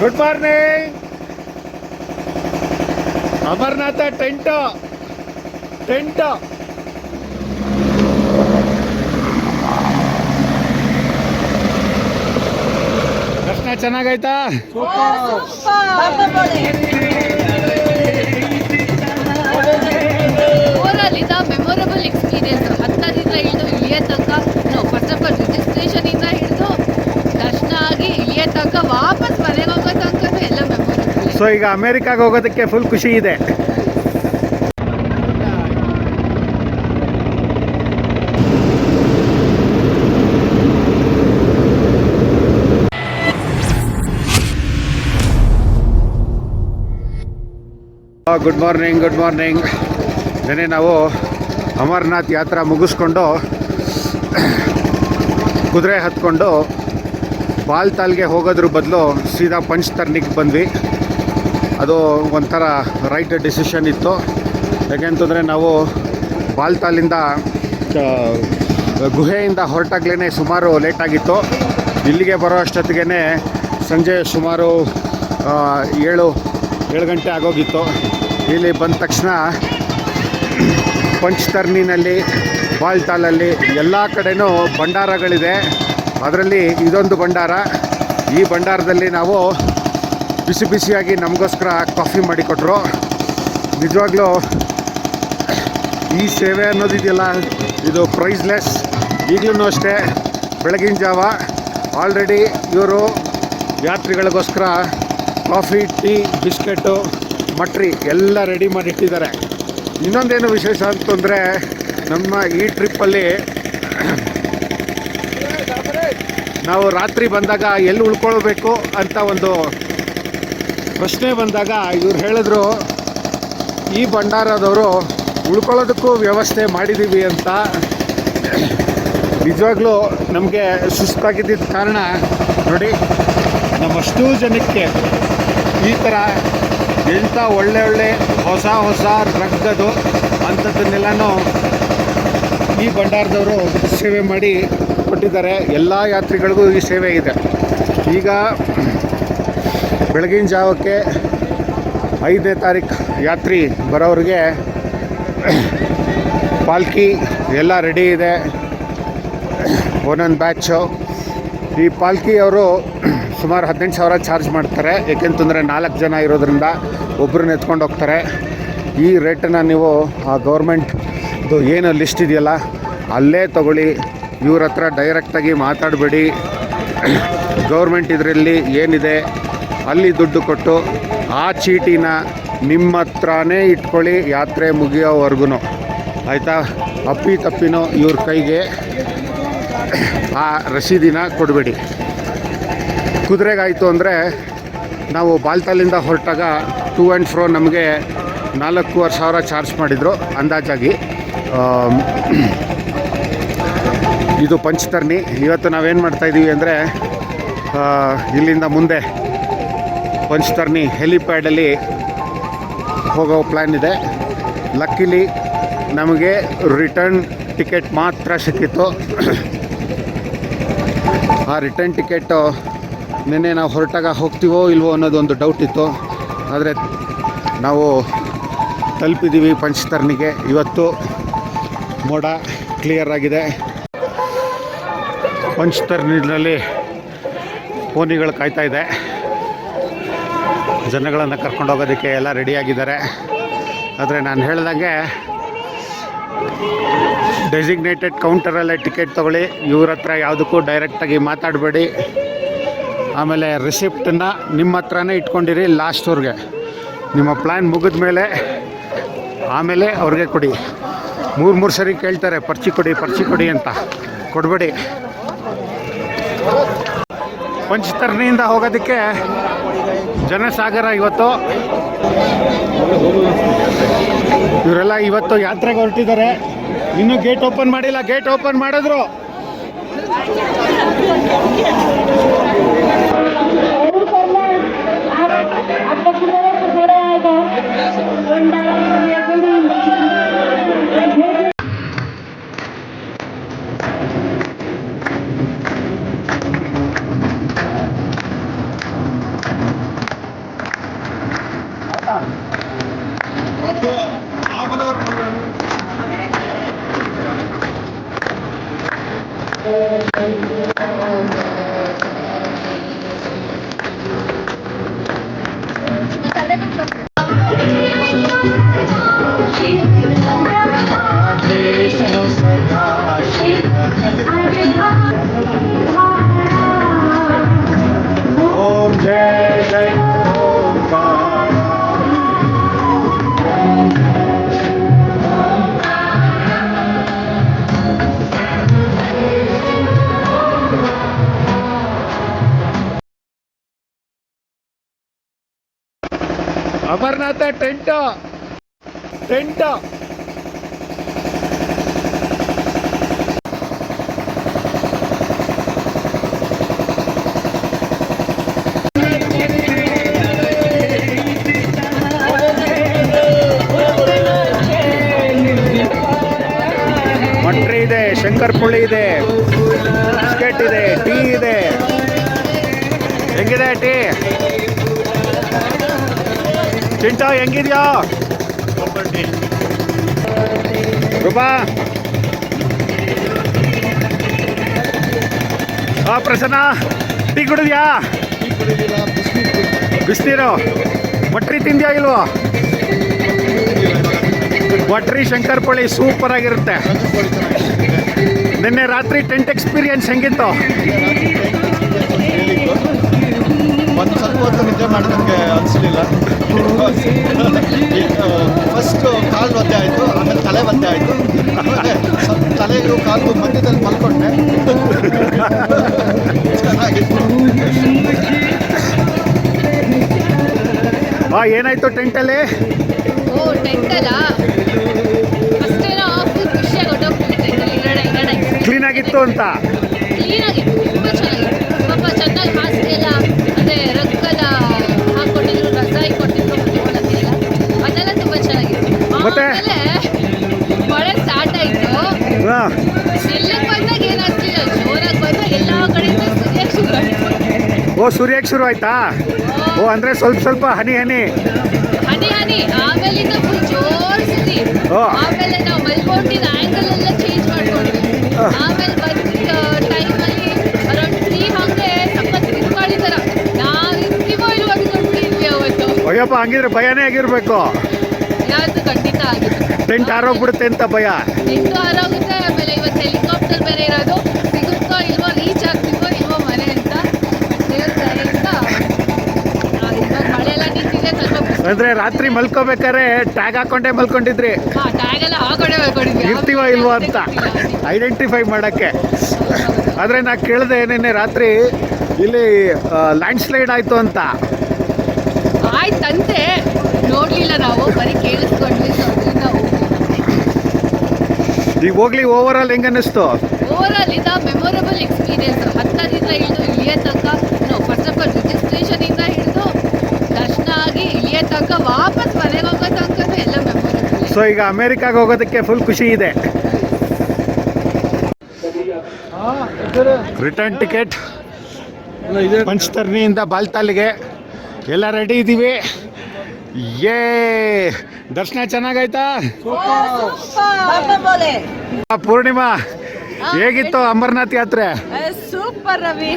Good morning. Amarnath tent ದರ್ಶನ ಚೆನ್ನಾಗಾಯ್ತಾ? Overall ಇದ memorable experience. ಹತ್ತರಿಂದ ಹಿಡಿದು ಇಳಿಯ ತನಕ ಫಸ್ಟ್ ಆಫ್ ಆಲ್ ರಿಜಿಸ್ಟ್ರೇಷನ್ ಇಂದ ಹಿಡಿದು ದರ್ಶನ ಆಗಿ ಇಳಿಯ ತನಕ ವಾಪಸ್ ಮನೆಗೆ ಹೋಗೋ ತನಕ ಎಲ್ಲ ಮೆಮೊರಬಲ್. ಸೊ ಈಗ ಅಮೇರಿಕಾಗೆ ಹೋಗೋದಕ್ಕೆ ಫುಲ್ ಖುಷಿ ಇದೆ. Good morning. ನೆನೆ ನಾವು ಅಮರನಾಥ್ ಯಾತ್ರಾ ಮುಗಿಸ್ಕೊಂಡು ಕುದುರೆ ಹತ್ಕೊಂಡು ಬಾಲ್ತಾಲ್ಗೆ ಹೋಗೋದ್ರ ಬದಲು ಸೀದಾ ಪಂಚ್ತರ್ನಿಗೆ ಬಂದ್ವಿ. ಅದು ಒಂಥರ ರೈಟ್ ಡಿಸಿಷನ್ ಇತ್ತು. ಯಾಕೆಂತಂದರೆ ನಾವು ಬಾಲ್ತಾಲಿಂದ ಗುಹೆಯಿಂದ ಹೊರಟಾಗ್ಲೇ ಸುಮಾರು ಲೇಟಾಗಿತ್ತು. ಇಲ್ಲಿಗೆ ಬರೋ ಅಷ್ಟೊತ್ತಿಗೆ ಸಂಜೆ ಸುಮಾರು 7 ಗಂಟೆ ಆಗೋಗಿತ್ತು. ಇಲ್ಲಿ ಬಂದ ತಕ್ಷಣ ಪಂಚ್ತರ್ನಿನಲ್ಲಿ ಬಾಲ್ತಾಲಲ್ಲಿ ಎಲ್ಲ ಕಡೆನೂ ಭಂಡಾರಗಳಿದೆ. ಅದರಲ್ಲಿ ಇದೊಂದು ಭಂಡಾರ. ಈ ಭಂಡಾರದಲ್ಲಿ ನಾವು ಬಿಸಿಯಾಗಿ ನಮಗೋಸ್ಕರ ಕಾಫಿ ಮಾಡಿಕೊಟ್ರು. ನಿಜವಾಗ್ಲೂ ಈ ಸೇವೆ ಅನ್ನೋದಿದೆಯಲ್ಲ, ಇದು ಪ್ರೈಸ್ಲೆಸ್. ಈಗಲೂ ಅಷ್ಟೇ ಬೆಳಗಿನ ಜಾವ ಆಲ್ರೆಡಿ ಇವರು ಯಾತ್ರಿಗಳಿಗೋಸ್ಕರ ಕಾಫಿ, ಟೀ, ಬಿಸ್ಕೆಟು, ಮಟ್ರಿ ಎಲ್ಲ ರೆಡಿ ಮಾಡಿಟ್ಟಿದ್ದಾರೆ. ಇನ್ನೊಂದೇನು ವಿಶೇಷ ಅಂತಂದರೆ, ನಮ್ಮ ಈ ಟ್ರಿಪ್ಪಲ್ಲಿ ನಾವು ರಾತ್ರಿ ಬಂದಾಗ ಎಲ್ಲಿ ಉಳ್ಕೊಳ್ಬೇಕು ಅಂತ ಒಂದು ಪ್ರಶ್ನೆ ಬಂದಾಗ ಇವ್ರು ಹೇಳಿದ್ರು, ಈ ಭಂಡಾರದವರು ಉಳ್ಕೊಳ್ಳೋದಕ್ಕೂ ವ್ಯವಸ್ಥೆ ಮಾಡಿದ್ದೀವಿ ಅಂತ. ನಿಜವಾಗ್ಲೂ ನಮಗೆ ಸುಸ್ತಾಗಿದ್ದ ಕಾರಣ ನೋಡಿ, ನಮ್ಮಷ್ಟು ಜನಕ್ಕೆ ಈ ಥರ ಎಂಥ ಒಳ್ಳೆ ಹೊಸ ರಗ್ಗದು ಅಂಥದ್ದನ್ನೆಲ್ಲನೂ ಈ ಭಂಡಾರದವರು ಸೇವೆ ಮಾಡಿ ಕೊಟ್ಟಿದ್ದಾರೆ. ಎಲ್ಲ ಯಾತ್ರಿಗಳಿಗೂ ಈ ಸೇವೆ ಇದೆ. ಈಗ ಬೆಳಗಿನ ಜಾವಕ್ಕೆ 5ನೇ ತಾರೀಕು ಯಾತ್ರಿ ಬರೋರಿಗೆ ಪಾಲ್ಕಿ ಎಲ್ಲ ರೆಡಿ ಇದೆ, ಒಂದೊಂದು ಬ್ಯಾಚು. ಈ ಪಾಲ್ಕಿ ಅವರು ಸುಮಾರು 18,000 ಚಾರ್ಜ್ ಮಾಡ್ತಾರೆ. ಏಕೆಂತಂದರೆ 4 ಜನ ಇರೋದ್ರಿಂದ ಒಬ್ಬರನ್ನ ಎತ್ಕೊಂಡು ಹೋಗ್ತಾರೆ. ಈ ರೇಟನ್ನು ನೀವು ಆ ಗೌರ್ಮೆಂಟ್ದು ಏನು ಲಿಸ್ಟ್ ಇದೆಯಲ್ಲ ಅಲ್ಲೇ ತಗೊಳ್ಳಿ. ಇವ್ರ ಹತ್ರ ಡೈರೆಕ್ಟಾಗಿ ಮಾತಾಡಬೇಡಿ. ಗೌರ್ಮೆಂಟ್ ಇದರಲ್ಲಿ ಏನಿದೆ ಅಲ್ಲಿ ದುಡ್ಡು ಕೊಟ್ಟು ಆ ಚೀಟಿನ ನಿಮ್ಮ ಹತ್ರನೇ ಇಟ್ಕೊಳ್ಳಿ ಯಾತ್ರೆ ಮುಗಿಯೋವರೆಗೂ, ಆಯಿತಾ? ತಪ್ಪಿನೋ ಇವ್ರ ಕೈಗೆ ಆ ರಸೀದಿನ ಕೊಡಬೇಡಿ. ಕುದುರೆಗಾಯಿತು ಅಂದರೆ ನಾವು ಬಾಲ್ತಾಲಿಂದ ಹೊರಟಾಗ ಟು ಆ್ಯಂಡ್ ಫ್ರೋ ನಮಗೆ 4,500 ಚಾರ್ಜ್ ಮಾಡಿದರು ಅಂದಾಜಾಗಿ. ಇದು ಪಂಚ್ತರ್ನಿ. ಇವತ್ತು ನಾವೇನು ಮಾಡ್ತಾಯಿದ್ದೀವಿ ಅಂದರೆ, ಇಲ್ಲಿಂದ ಮುಂದೆ ಪಂಚ್ತರ್ನಿ ಹೆಲಿಪ್ಯಾಡಲ್ಲಿ ಹೋಗೋ ಪ್ಲ್ಯಾನ್ ಇದೆ. ಲಕ್ಕಿಲಿ ನಮಗೆ ರಿಟರ್ನ್ ಟಿಕೆಟ್ ಮಾತ್ರ ಸಿಕ್ಕಿತ್ತು. ಆ ರಿಟರ್ನ್ ಟಿಕೆಟು ನಿನ್ನೆ ನಾವು ಹೊರಟಾಗ ಹೋಗ್ತೀವೋ ಇಲ್ವೋ ಅನ್ನೋದೊಂದು ಡೌಟ್ ಇತ್ತು. ಆದರೆ ನಾವು ತಲುಪಿದ್ದೀವಿ ಪಂಚ್ತರ್ನಿಗೆ. ಇವತ್ತು ಮೋಡ ಕ್ಲಿಯರ್ ಆಗಿದೆ. ಪಂಚ್ತರ್ನಿನಲ್ಲಿ ಪೋನಿಗಳು ಕಾಯ್ತಾ ಇದೆ. ಜನಗಳನ್ನು ಕರ್ಕೊಂಡು ಹೋಗೋದಕ್ಕೆ ಎಲ್ಲ ರೆಡಿಯಾಗಿದ್ದಾರೆ. ಆದರೆ ನಾನು ಹೇಳ್ದಂಗೆ ಡೆಸಿಗ್ನೇಟೆಡ್ ಕೌಂಟರಲ್ಲೇ ಟಿಕೆಟ್ ತೊಗೊಳ್ಳಿ. ಇವ್ರ ಹತ್ರ ಯಾವುದಕ್ಕೂ ಡೈರೆಕ್ಟಾಗಿ ಮಾತಾಡಬೇಡಿ. ಆಮೇಲೆ ರಿಸಿಪ್ಟನ್ನು ನಿಮ್ಮ ಹತ್ರನೇ ಇಟ್ಕೊಂಡಿರಿ ಲಾಸ್ಟ್ವರೆಗೆ. ನಿಮ್ಮ ಪ್ಲ್ಯಾನ್ ಮುಗಿದ ಮೇಲೆ ಆಮೇಲೆ ಅವ್ರಿಗೆ ಕೊಡಿ. 3 ಸರಿ ಕೇಳ್ತಾರೆ ಪರ್ಚಿ ಕೊಡಿ ಅಂತ. ಕೊಡಬೇಡಿ. ಪಂಚ್ತರ್ನಿಯಿಂದ ಹೋಗೋದಕ್ಕೆ ಜನಸಾಗರ ಇವತ್ತು. ಇವರೆಲ್ಲ ಇವತ್ತು ಯಾತ್ರೆಗೆ ಹೊರಟಿದ್ದಾರೆ. ಇನ್ನೂ ಗೇಟ್ ಓಪನ್ ಮಾಡಿಲ್ಲ. ಗೇಟ್ ಓಪನ್ ಮಾಡಿದ್ರು. जय जय ओंकार। ಅಮರನಾಥ ಟೆಂಟ್ ಟೆಂಟ್ ಮಟ್ರಿ ಇದೆ, ಶಂಕರ್ ಪುಳಿ ಇದೆ, ಬಿಸ್ಕೆಟ್ ಇದೆ, ಟೀ ಇದೆ. ಹೆಂಗಿದೆ ಟೀ? ಚಿಂಟ ಹೆಂಗಿದ್ಯಾ? ರೂಪಾ ಪ್ರಸನ್ನ ಟೀ ಕುಡಿದ್ಯಾ? ಬಿಸಿನೀರು. ಮಟ್ರಿ ತಿಂದ್ಯಾ ಇಲ್ವೋ? ಮಟ್ರಿ ಶಂಕರ್ ಪುಳಿ ಸೂಪರ್ ಆಗಿರುತ್ತೆ. ನಿನ್ನೆ ರಾತ್ರಿ ಟೆಂಟ್ ಎಕ್ಸ್ಪೀರಿಯನ್ಸ್ ಹೆಂಗಿತ್ತು? ಒಂದು ಸ್ವಲ್ಪ ಹೊತ್ತು ನಿದ್ದೆ ಮಾಡಿ ನನಗೆ ಅನಿಸಲಿಲ್ಲ. ಫಸ್ಟ್ ಕಾಲು ಒದ್ದೆ ಆಯಿತು, ಆಮೇಲೆ ತಲೆ ಒದ್ದೆ ಆಯಿತು. ಸ್ವಲ್ಪ ತಲೆಗೂ ಕಾಲು ಮಧ್ಯದಲ್ಲಿ ಮಲ್ಕೊಂಡೆ. ಚೆನ್ನಾಗಿತ್ತು. ಏನಾಯ್ತು ಟೆಂಟಲ್ಲಿ? ಓ ಟೆಂಟಲ್ಲ ಫಸ್ಟ್ ಏನೋ ಫುಲ್ ಖುಷಿಯಾಗಿ ಹೊಟ್ಟೋಗ್ಬಿಟ್ಟಿದೆ. ಕ್ಲೀನಾಗಿತ್ತು ಅಂತ. ಕ್ಲೀನಾಗಿತ್ತು, ತುಂಬ ಚೆನ್ನಾಗಿತ್ತು. ಪಾಪ ಚೆನ್ನಾಗಿ ಹಾಸಿಗೆ ಎಲ್ಲ ಅದೇ ರಗ್ಗೆಲ್ಲ ಹಾಕ್ಕೊಟ್ಟಿದ್ರು, ರಜಾಯಿ ಕೊಟ್ಟಿದ್ರು, ಮಲ್ಕೊಳ್ಳೋಕ್ಕೆಲ್ಲ ಅದೆಲ್ಲ ತುಂಬ ಚೆನ್ನಾಗಿತ್ತು. ಮತ್ತೆ? ಆಮೇಲೆ ಮಳೆ ಸ್ಟಾರ್ಟ್ ಆಯಿತು. ಹಾಂ, ಎಲ್ಲಕ್ಕೆ ಬಂದಾಗ ಏನಾಗ್ತಿಲ್ಲ, ಜೋರಾಗಿ ಬಂದಾಗ ಎಲ್ಲ ಕಡೆಯಿಂದ ಸುರಿಯಕ್ಕೆ ಶುರು ಆಯಿತು. ಓ ಸೂರ್ಯಕ್ಕೆ ಶುರು ಆಯ್ತಾ? ಓ ಅಂದರೆ ಸ್ವಲ್ಪ ಸ್ವಲ್ಪ ಹನಿ ಹನಿ ಹನಿ ಹನಿ, ಆಮೇಲಿಂದ ಫುಲ್ ಜೋರ್ ಸುರಿ. ಓ. ಆಮೇಲೆ ನಾವು ಮಲ್ಕೊಂಡಿದ್ದ ಆ್ಯಂಗಲ್ ಎಲ್ಲ ಚೇಂಜ್ ಮಾಡ್ಕೊಂಡ್ವಿ. ಆಮೇಲೆ ಬಂದ ಟೈಮಲ್ಲಿ ಅರೌಂಡ್ 3 ಹಾಗೆ ಸಖತ್ ತಿರ್ಗಾಳಿ ಥರ ನಾವು ಇರ್ತೀವೋ ಇಲ್ವೋ ಅನ್ಕೊಂಡಿದ್ವಿ ಅವತ್ತು. ಅಯ್ಯಪ್ಪ, ಹಂಗಿದ್ರೆ ಭಯನೇ ಆಗಿರ್ಬೇಕು. ಯಾವ್ದು ಖಂಡಿತ ಆಗಿತ್ತು. ಟೆಂಟ್ ಆರೋಗ್ಬಿಡುತ್ತೆ ಅಂತ ಭಯ. ನಿಂತು ಆರೋಗುತ್ತೆ. ಆಮೇಲೆ ಇವತ್ತು ಹೆಲಿಕಾಪ್ಟರ್ ಬೇರೆ ಇರೋದು, ಸಿಗುತ್ತೋ ಇಲ್ವೋ, ರೀಚ್ ಆಗ್ತೀವೋ ಇಲ್ವೋ ಮನೆ ಅಂತ ದೇವ್ರ ದಯೆಯಿಂದ ಇವಾಗ ಮಳೆ ಎಲ್ಲ ನಿಂತಿದೆ. ಸ್ವಲ್ಪ ಅಂದ್ರೆ ರಾತ್ರಿ ಮಲ್ಕೋಬೇಕಾದ್ರೆ ಟ್ಯಾಗ್ ಹಾಕೊಂಡೇ ಮಲ್ಕೊಂಡಿದ್ರಿ, ಟ್ಯಾಗ್ ಎಲ್ಲ ಹಾಕೊಂಡೇ ಮಲ್ಕೊಂಡಿದ್ವಿ. ಇರ್ತೀವೋ ಇಲ್ವೋ ಅಂತ ಐಡೆಂಟಿಫೈ ಮಾಡೋಕ್ಕೆ. ಆದರೆ ನಾ ಕೇಳಿದೆ ನಿನ್ನೆ ರಾತ್ರಿ ಇಲ್ಲಿ ಲ್ಯಾಂಡ್ ಸ್ಲೈಡ್ ಆಯಿತು ಅಂತ. ಆಯ್ತಂತೆ, ನೋಡ್ಲಿಲ್ಲ ನಾವು, ಬರೀ ಕೇಳಿಸ್ಕೊಂಡ್ವಿ. ಸೊ ಅದರಿಂದ ಈಗ ಹೋಗ್ಲಿ, ಓವರ್ ಆಲ್ ಹೆಂಗ ಅನ್ನಿಸ್ತು? ಓವರ್ ಆಲ್ ಇದು ಮೆಮೊರಬಲ್ ಎಕ್ಸ್ಪೀರಿಯನ್ಸ್. ಹತ್ತದಿಂದ ಹಿಡಿದು ಇಳಿಯ ತನಕ, ಫಸ್ಟ್ ಆಫ್ ಆಲ್ ರಿಜಿಸ್ಟ್ರೇಷನ್ ಇಂದ ಹಿಡಿದು ದರ್ಶನ ಆಗಿ ಇಳಿಯ ತನಕ, ವಾಪಸ್ ಮನೆಗೆ ಹೋಗೋ ತನಕ ಎಲ್ಲ ಮೆಮೊರಬಲ್. ಸೊ ಈಗ ಅಮೇರಿಕಾಗೆ ಹೋಗೋದಕ್ಕೆ ಫುಲ್ ಖುಷಿ ಇದೆ. ರಿಟರ್ನ್ ಟಿಕೆಟ್ ಪಂಚತರ್ಣಿಯಿಂದ ಬಾಲ್ತಾಲಿಗೆ ಎಲ್ಲ ರೆಡಿ ಇದ್ದೀವಿ. ಏ ದರ್ಶನ ಚೆನ್ನಾಗಾಯ್ತಾ? ಪೂರ್ಣಿಮಾ ಹೇಗಿತ್ತು ಅಮರನಾಥ್ ಯಾತ್ರೆ? ಸೂಪರ್ ರವಿ.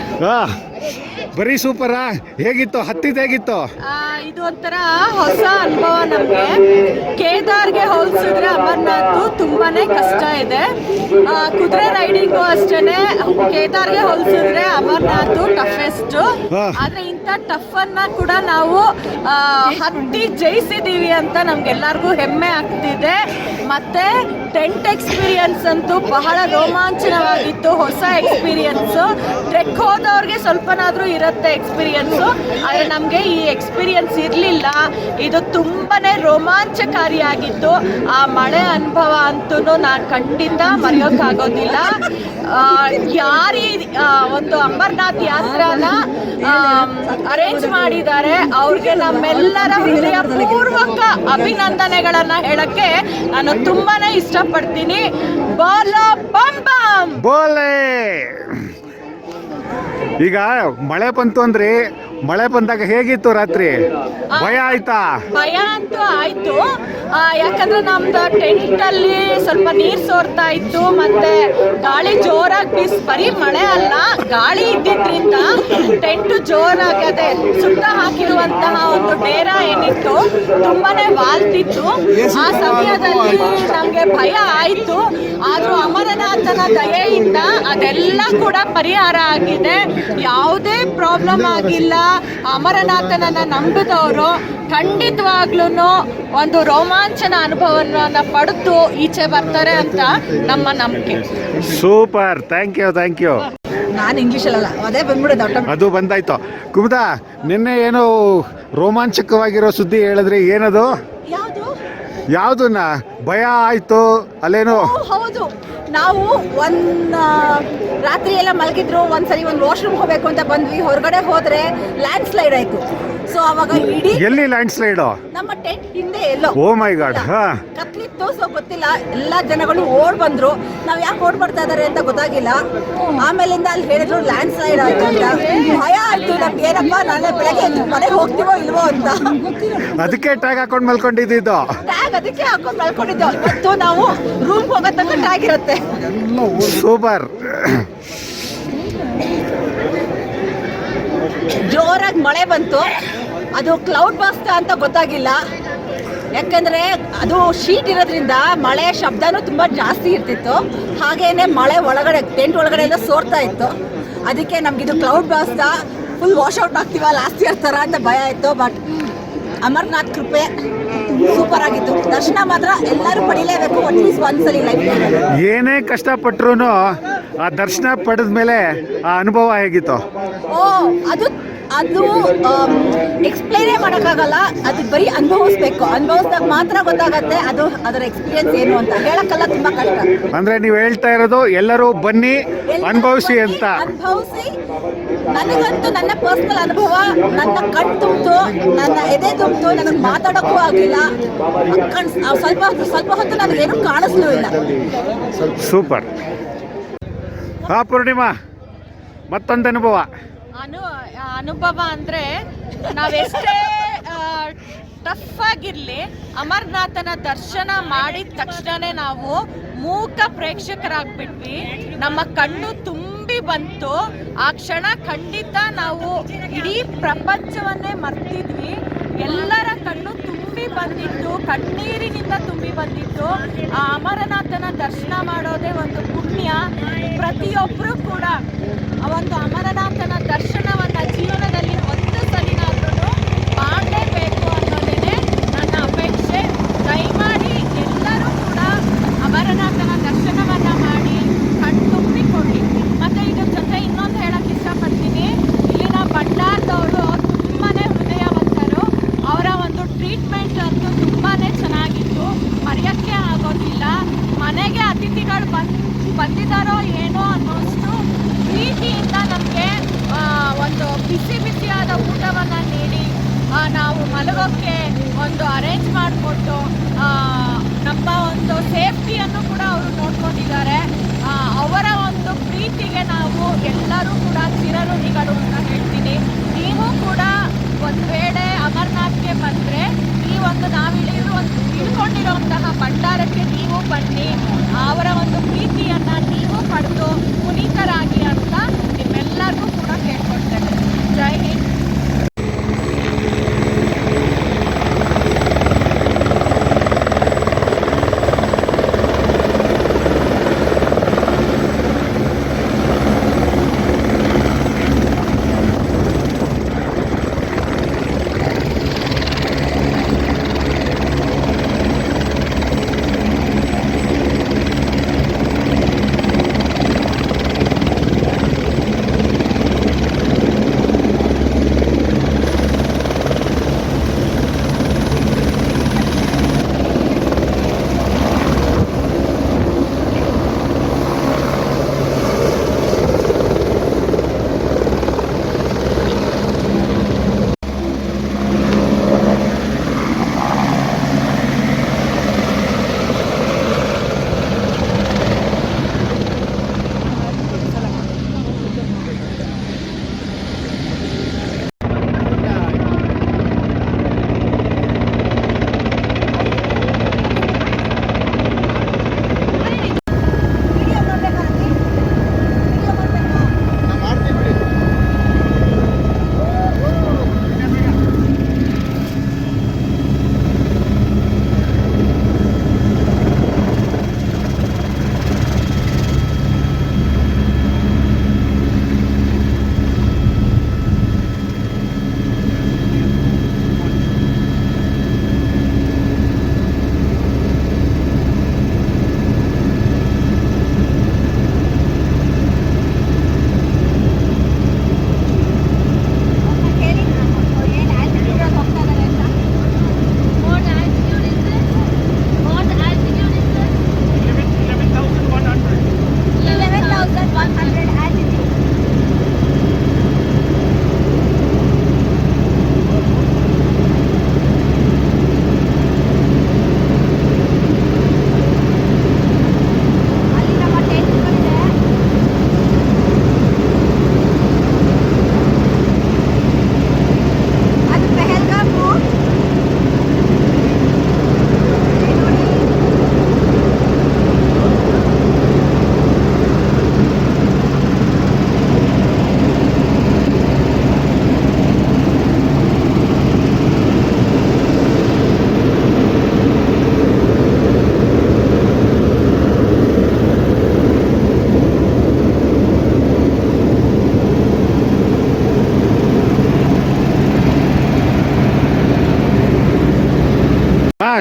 ಬರೀ ಸೂಪರಾ? ಹೇಗಿತ್ತು? ಹತ್ತಿದ್ದು ಹೇಗಿತ್ತು? ಇದು ಒಂಥರ ಹೊಸ ಅನುಭವ ನಮಗೆ. ಕೇದಾರ್ಗೆ ಹೋಲಿಸಿದ್ರೆ ಅಮರನಾಥ್ ತುಂಬಾನೇ ಕಷ್ಟ ಇದೆ. ಕುದುರೆ ರೈಡಿಂಗು ಅಷ್ಟೇನೆ, ಕೇದಾರ್ಗೆ ಹೋಲಿಸಿದ್ರೆ ಅಮರನಾಥ್ ಟಫೆಸ್ಟ್. ಆದ್ರೆ ಇಂಥ ಟಫ್ ಅನ್ನ ಕೂಡ ನಾವು ಹತ್ತಿ ಜಯಿಸಿದೀವಿ ಅಂತ ನಮ್ಗೆಲ್ಲರಿಗೂ ಹೆಮ್ಮೆ ಆಗ್ತಿದೆ. ಮತ್ತೆ ಟೆಂಟ್ ಎಕ್ಸ್ಪೀರಿಯನ್ಸ್ ಅಂತೂ ಬಹಳ ರೋಮಾಂಚನವಾಗಿತ್ತು, ಹೊಸ ಎಕ್ಸ್ಪೀರಿಯನ್ಸ್. ಟ್ರೆಕ್ ಹೋದವ್ರಿಗೆ ಸ್ವಲ್ಪನಾದ್ರೂ ಇರುತ್ತೆ ಎಕ್ಸ್ಪೀರಿಯನ್ಸು, ಆದರೆ ನಮಗೆ ಈ ಎಕ್ಸ್ಪೀರಿಯನ್ಸ್ ಇರಲಿಲ್ಲ. ಇದು ತುಂಬಾನೇ ರೋಮಾಂಚಕಾರಿಯಾಗಿತ್ತು. ಆ ಮಳೆ ಅನುಭವ ಅಂತೂ ನಾನು ಖಂಡಿತ ಮರೆಯೋಕ್ಕಾಗೋದಿಲ್ಲ. ಯಾರೀ ಒಂದು ಅಮರನಾಥ್ ಯಾತ್ರಾನ ಅರೇಂಜ್ ಮಾಡಿದ್ದಾರೆ ಅವ್ರಿಗೆ ನಮ್ಮೆಲ್ಲರ ಹೃದಯಪೂರ್ವಕ ಅಭಿನಂದನೆಗಳನ್ನ ಹೇಳಕ್ಕೆ ನಾನು ತುಂಬಾನೇ ಇಷ್ಟಪಡ್ತೀನಿ. ಬೋಲೋ ಬಂ ಬಂ ಬೋಲೆ. ಈಗ ಮಳೆ ಬಂತು ಅಂದ್ರೆ, ಮಳೆ ಬಂದಾಗ ಹೇಗಿತ್ತು ರಾತ್ರಿ? ಭಯ ಆಯ್ತಾ? ಭಯ ಅಂತೂ ಆಯ್ತು. ಯಾಕಂದ್ರೆ ನಮ್ದು ಟೆಂಟಲ್ಲಿ ಸ್ವಲ್ಪ ನೀರು ಸೋರ್ತಾ ಇತ್ತು, ಮತ್ತೆ ಗಾಳಿ ಜೋರಾಗಿ ಬರೀ ಮಳೆ ಅಲ್ಲ ಗಾಳಿ ಇದ್ದಿದ್ರಿಂದ ಟೆಂಟು ಜೋರಾಗದೆ ಸುತ್ತ ಹಾಕಿರುವಂತಹ ಒಂದು ಡೇರಾ ಏನಿತ್ತು ತುಂಬಾನೇ ವಾಲ್ತಿತ್ತು. ಆ ಸಮಯದಲ್ಲಿ ನಮಗೆ ಭಯ ಆಯಿತು. ಆದರೂ ಅಮರನಾಥನ ದಯೆಯಿಂದ ಅದೆಲ್ಲ ಕೂಡ ಪರಿಹಾರ ಆಗಿದೆ, ಯಾವುದೇ ಪ್ರಾಬ್ಲಮ್ ಆಗಿಲ್ಲ. ಅಮರನಾಥನನ್ನ ನಂಬಿದವರು ಖಂಡಿತವಾಗ್ಲೂ ಒಂದು ರೋಮಾಂಚನ ಅನುಭವವನ್ನು ಪಡೆದು ಈಚೆ ಬರ್ತಾರೆ ಅಂತ ನಮ್ಮ ನಂಬಿಕೆ. Super, thank you. ನಾನು ಇಂಗ್ಲೀಷಲ್ಲ ಅದೇ ಬಂದ್ಬಿಡೋದು. ಅದು ಬಂದಾಯ್ತು. ಕುಮುದಾ, ನಿನ್ನೆ ಏನೋ ರೋಮಾಂಚಕವಾಗಿರೋ ಸುದ್ದಿ ಹೇಳಿದ್ರಿ, ಏನದು? ಯಾವುದನ್ನ? ಭಯ ಆಯ್ತು ಅಲ್ಲೇನೋ? ಹೌದು, ನಾವು ರಾತ್ರಿ ಎಲ್ಲ ಮಲಗಿದ್ರು, ಒಂದ್ಸರಿ ಒಂದು ವಾಶ್ರೂಮ್ ಹೋಗ್ಬೇಕು ಅಂತ ಬಂದ್ವಿ. ಹೊರಗಡೆ ಹೋದ್ರೆ ಲ್ಯಾಂಡ್ ಸ್ಲೈಡ್ ಆಯ್ತು. ಸೊ ಅವಾಗ ಇಡೀ ಎಲ್ಲಿ ಲ್ಯಾಂಡ್ ಸ್ಲೈಡು? ನಮ್ಮ ಟೆಂಟ್ ಹಿಂದೆ ಎಲ್ಲೋ. ಓ ಮೈ ಗಾಡ್. ಕತ್ಲಿತ್ತು, ಸೊ ಗೊತ್ತಿಲ್ಲ. ಎಲ್ಲ ಜನಗಳು ಓಡ್ ಬಂದ್ರು. ನಾವ್ ಯಾಕೆ ಓಡ್ ಬರ್ತಾ ಇದಾರೆ ಅಂತ ಗೊತ್ತಾಗಿಲ್ಲ. ಆಮೇಲಿಂದ ಅಲ್ಲಿ ಹೇಳಿದ್ರು ಲ್ಯಾಂಡ್ ಸ್ಲೈಡ್ ಆಯ್ತು ಅಂತ. ಭಯ ಆಯ್ತು ನಮ್ಗೆ, ಏನಪ್ಪ ನಾಳೆ ಬೆಳಗ್ಗೆ ಮನೆಗೆ ಹೋಗ್ತೀವೋ ಇಲ್ವೋ ಅಂತ. ಅದಕ್ಕೆ ಟ್ಯಾಗ್ ಹಾಕೊಂಡು ಮಲ್ಕೊಂಡಿದ್ದು. ಟ್ಯಾಗ್ ಅದಕ್ಕೆ ಹಾಕೊಂಡು ಮಲ್ಕೊಂಡಿದ್ದು. ಮತ್ತು ನಾವು ರೂಮ್ ಹೋಗೋ ತನಕ ಟ್ಯಾಗ್ ಇರುತ್ತೆ. ಸೂಪರ್. ಜೋರಾಗಿ ಮಳೆ ಬಂತು. ಅದು ಕ್ಲೌಡ್ ಬಾಸ್ತ ಅಂತ ಗೊತ್ತಾಗಿಲ್ಲ, ಯಾಕಂದ್ರೆ ಅದು ಶೀಟ್ ಇರೋದ್ರಿಂದ ಮಳೆ ಶಬ್ದನೂ ತುಂಬ ಜಾಸ್ತಿ ಇರ್ತಿತ್ತು. ಹಾಗೇನೆ ಮಳೆ ಒಳಗಡೆ ಟೆಂಟ್ ಒಳಗಡೆ ಎಲ್ಲ ಸೋರ್ತಾ ಇತ್ತು. ಅದಕ್ಕೆ ನಮಗಿದು ಕ್ಲೌಡ್ ಬಾಸ್ತ ಫುಲ್ ವಾಶ್ಔಟ್ ಆಗ್ತೀವ ಲಾಸ್ಟ್ ಇಯರ್ ಥರ ಅಂತ ಭಯ ಆಯಿತು. ಬಟ್ ಅಮರ್ನಾಥ್ ಕೃಪೆ ಸೂಪರ್ ಆಗಿತ್ತು. ದರ್ಶನ ಮಾತ್ರ ಎಲ್ಲರೂ ಪಡಿಲೇಬೇಕು, ಅಟ್ಲೀಸ್ಟ್ ಒಂದ್ಸಲಿ ಲೈಫ್. ಏನೇ ಕಷ್ಟಪಟ್ರು ಆ ದರ್ಶನ ಪಡೆದ ಮೇಲೆ ಆ ಅನುಭವ ಹೇಗಿತ್ತು? ಅದು ಎಕ್ಸ್ಪ್ಲೈನೇ ಮಾಡೋಕ್ಕಾಗಲ್ಲ. ಅದು ಬರೀ ಅನುಭವಿಸ್ದಾಗ ಮಾತ್ರ ಗೊತ್ತಾಗತ್ತೆ ಅದು ಅದರ ಎಕ್ಸ್ಪೀರಿಯನ್ಸ್ ಏನು ಅಂತ. ಹೇಳಕ್ಕಲ್ಲ, ತುಂಬ ಕಷ್ಟ. ಅಂದ್ರೆ ನೀವು ಹೇಳ್ತಾ ಇರೋದು ಎಲ್ಲರೂ ಬನ್ನಿ ಅನುಭವಿಸಿ ಅಂತ. ಅನುಭವಿಸಿ. ನನಗಂತೂ ನನ್ನ ಪರ್ಸನಲ್ ಅನುಭವ, ನನ್ನ ಕಣ್ಣು ತುಂಬಿತು, ನನ್ನ ಎದೆ ತುಂಬಿತು. ನನಗೆ ಮಾತಾಡೋಕ್ಕೂ ಆಗಿಲ್ಲ. ಸ್ವಲ್ಪ ಹೊತ್ತು ನನಗೇನು ಕಾಣಿಸ್ಲೂ ಇಲ್ಲ. ಸೂಪರ್. ಪೂರ್ಣಿಮಾ, ಮತ್ತೊಂದು ಅನುಭವ ಅಂದರೆ ನಾವೆಷ್ಟೇ ಟಫ್ ಆಗಿರಲಿ, ಅಮರನಾಥನ ದರ್ಶನ ಮಾಡಿದ ತಕ್ಷಣವೇ ನಾವು ಮೂಕ ಪ್ರೇಕ್ಷಕರಾಗ್ಬಿಟ್ವಿ. ನಮ್ಮ ಕಣ್ಣು ತುಂಬಿ ಬಂತು. ಆ ಕ್ಷಣ ಖಂಡಿತ ನಾವು ಇಡೀ ಪ್ರಪಂಚವನ್ನೇ ಮರ್ತಿದ್ವಿ. ಎಲ್ಲರ ಕಣ್ಣು ತುಂಬಿ ಬಂದಿತ್ತು, ಕಣ್ಣೀರಿನಿಂದ ತುಂಬಿ ಬಂದಿತ್ತು. ಆ ಅಮರನಾಥನ ದರ್ಶನ ಮಾಡೋದೇ ಒಂದು ಪುಣ್ಯ. ಪ್ರತಿಯೊಬ್ಬರು ಕೂಡ ಆ ಒಂದು ಅಮರನಾಥನ ದರ್ಶನವನ್ನು ಜೀವನದಲ್ಲಿ ಒಂದು ಸಲಿನಾದ್ರೂ ಮಾಡಲೇಬೇಕು ಅನ್ನೋದೇ ನನ್ನ ಅಪೇಕ್ಷೆ. ದಯಮಾಡಿ ಎಲ್ಲರೂ ಕೂಡ ಅಮರನಾಥನ ದರ್ಶನವನ್ನು ಮಾಡಿ ಕಣ್ತುಂಬಿಕೊಳ್ಳಿ. ಮತ್ತು ಇದ್ರ ಜೊತೆ ಇನ್ನೊಂದು ಹೇಳಕ್ಕೆ ಇಷ್ಟಪಡ್ತೀನಿ, ಇಲ್ಲಿನ ಭಂಡಾರದವರು ತುಂಬಾ ಹೃದಯವಂತರು. ಅವರ ಒಂದು ಟ್ರೀಟ್ಮೆಂಟ್ ಅಂತೂ ತುಂಬಾ ಚೆನ್ನಾಗಿತ್ತು, ಮರೆಯೋಕ್ಕೆ ಆಗೋದಿಲ್ಲ. ಮನೆಗೆ ಅತಿಥಿಗಳು ಬಂದಿದ್ದಾರೋ ಏನೋ ಅನ್ನೋಷ್ಟು ಪ್ರೀತಿಯಿಂದ ನಮಗೆ ಒಂದು ಬಿಸಿಯಾದ ಊಟವನ್ನು ನೀಡಿ ನಾವು ಮಲಗೋಕ್ಕೆ ಒಂದು ಅರೇಂಜ್ ಮಾಡಿಕೊಟ್ಟು ನಮ್ಮ ಒಂದು ಸೇಫ್ಟಿಯನ್ನು ಕೂಡ ಅವರು ನೋಡ್ಕೊಂಡಿದ್ದಾರೆ. ಅವರ ಒಂದು ಪ್ರೀತಿಗೆ ನಾವು ಎಲ್ಲರೂ ಕೂಡ ಚಿರಋಣಿಗಳು ಅಂತ ಹೇಳ್ತೀನಿ. ನೀವು ಕೂಡ ಒಂದು ವೇಳೆ ಅಮರನಾಥ್ಗೆ ಬಂದರೆ ಈ ಒಂದು ನಾವು ಇಳ್ಕೊಂಡಿರುವಂತಹ ಭಂಡಾರಕ್ಕೆ ನೀವು ಬನ್ನಿ. ಅವರ ಒಂದು ಪ್ರೀತಿಯನ್ನು ನೀವು ಪಡೆದು ಪುನೀತರಾಗಿ ಅಂತ ನಿಮ್ಮೆಲ್ಲರಿಗೂ ಕೂಡ ಕೇಳ್ಕೊಳ್ತೇನೆ. ಜೈ ಹಿಂದ್.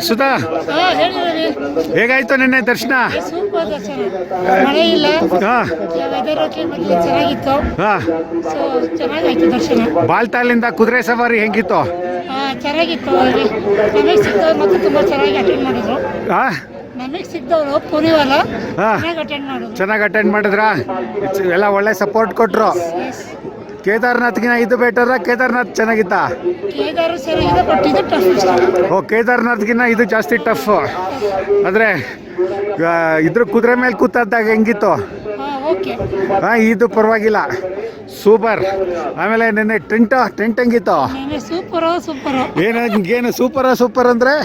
ಸುಧಾ ಹೇಗಾಯ್ತು ನಿನ್ನೆ ದರ್ಶನ? ಸೂಪರ್ ದರ್ಶನ. ಮಳೆ ಇಲ್ಲ, ಹಾಂ ವೆದರ್ ಚೆನ್ನಾಗಿತ್ತು. ಹಾಂ ಸೊ ಚೆನ್ನಾಗಾಯ್ತು ದರ್ಶನ. ಬಾಲ್ತಾಲಿಂದ ಕುದುರೆ ಸವಾರಿ ಹೆಂಗಿತ್ತು? ಚೆನ್ನಾಗಿತ್ತು. ನಮಗೆ ಸಿಕ್ದವ್ರು ಮತ್ತು ತುಂಬ ಚೆನ್ನಾಗಿ ಅಟೆಂಡ್ ಮಾಡಿದ್ರು. ಹಾಂ ನಮಗೆ ಸಿಕ್ದವರು ಪುರಿವಾಲ ಹಾಂ ಚೆನ್ನಾಗಿ ಅಟೆಂಡ್ ಮಾಡಿದ್ರು. ಚೆನ್ನಾಗಿ ಅಟೆಂಡ್ ಮಾಡಿದ್ರಾ? ಎಲ್ಲ ಒಳ್ಳೆ ಸಪೋರ್ಟ್ ಕೊಟ್ಟರು. ಕೇದಾರ್ನಾಥ್ಗಿನ ಇದು ಬೆಟರ? ಕೇದಾರ್ನಾಥ್ ಚೆನ್ನಾಗಿತ್ತಾ? ಕೇದಾರು ಚೆನ್ನಾಗಿದೆ, ಬಟ್ ಇದು ಟಫ್. ಓ ಕೇದಾರ್ನಾಥ್ಗಿನ ಇದು ಜಾಸ್ತಿ ಟಫ್. ಆದರೆ ಇದ್ರ ಕುದುರೆ ಮೇಲೆ ಕೂತಾದಾಗ ಹೆಂಗಿತ್ತು? ಓಕೆ. ಹಾಂ ಇದು ಪರವಾಗಿಲ್ಲ, ಸೂಪರ್. ಆಮೇಲೆ ನಿನ್ನೆ ಟೆಂಟ್ ಹೆಂಗಿತ್ತು? ಸೂಪರು. ಏನು ಸೂಪರ್ ಅಂದರೆ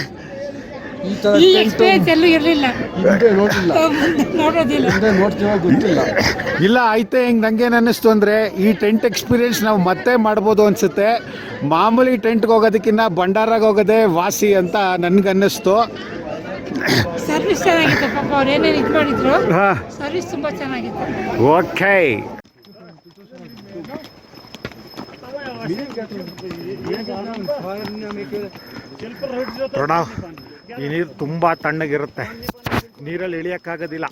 ಈ ಎಕ್ಸ್ಪೀರಿಯನ್ಸ್ ಎಲ್ಲೂ ಇರಲಿಲ್ಲ, ನೋಡೋದಿಲ್ಲ. ಇಲ್ಲ ಐತೆ. ಹಿಂಗೆ ನಂಗೇನು ಅನ್ನಿಸ್ತು ಅಂದರೆ ಈ ಟೆಂಟ್ ಎಕ್ಸ್ಪೀರಿಯೆನ್ಸ್ ನಾವು ಮತ್ತೆ ಮಾಡ್ಬೋದು ಅನಿಸುತ್ತೆ. ಮಾಮೂಲಿ ಟೆಂಟ್ಗೆ ಹೋಗೋದಕ್ಕಿಂತ ಭಂಡಾರಾಗ ಹೋಗೋದೇ ವಾಸಿ ಅಂತ ನನಗನ್ನಿಸ್ತು. ಸರ್ವಿಸ್ ಚೆನ್ನಾಗಿತ್ತು. ಪಾಪ ಅವ್ರು ಏನೇನು ಇದು ಮಾಡಿದ್ರು, ಹಾಂ ಸರ್ವಿಸ್ ತುಂಬ ಚೆನ್ನಾಗಿತ್ತು. ಓಕೆ. ಪ್ರಣವ್, ಈ ನೀರು ತುಂಬ ತಣ್ಣಗಿರುತ್ತೆ, ನೀರಲ್ಲಿ ಇಳಿಯೋಕ್ಕಾಗೋದಿಲ್ಲ.